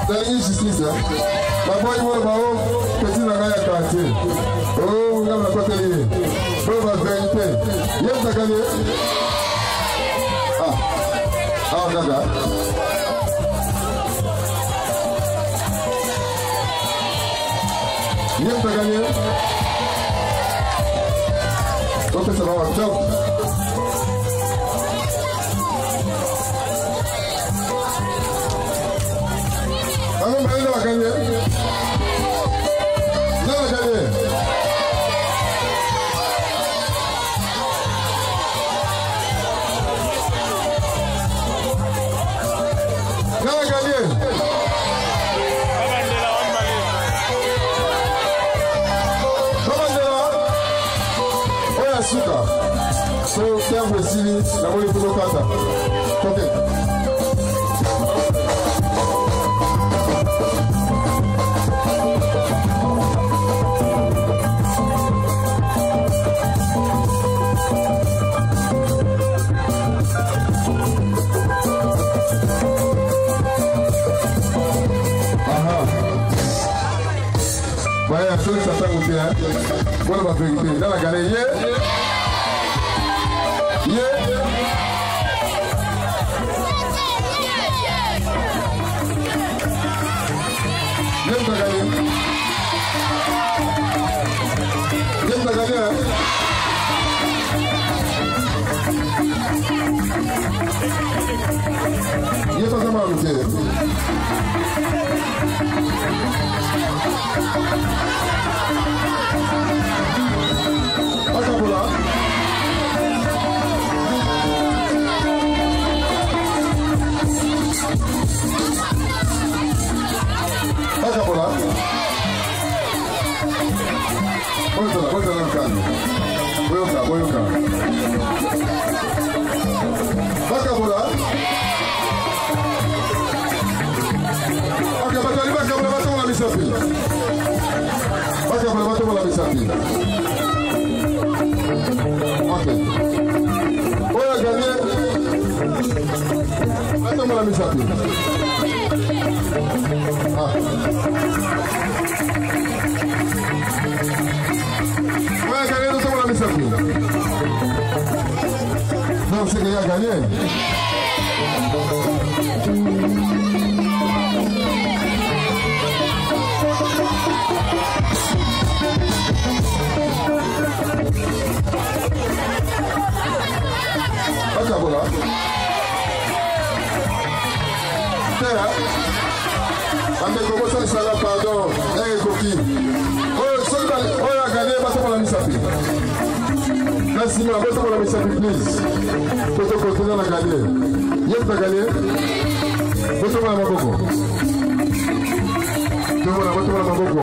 dans l'injustice. D'abord, il va petit dans la quartier. Oh, on a la bataille. Pour la vérité. Il y a ta gagné. Ah, regarde. Il y a ta gagné. Donc, ça va en top. Alors, on va gagner. Non, on va gagner. Non, on va gagner. So, tempo esili na mole pulo kata. Okay. Vaya, solo está tan útil, bueno, para que la galería. Non, c'est qu'il a gagné. Voilà. Pardon, merci, mais pour la mise à pied, please. Pour continuer à gagner. Il y a pas gagné. Vous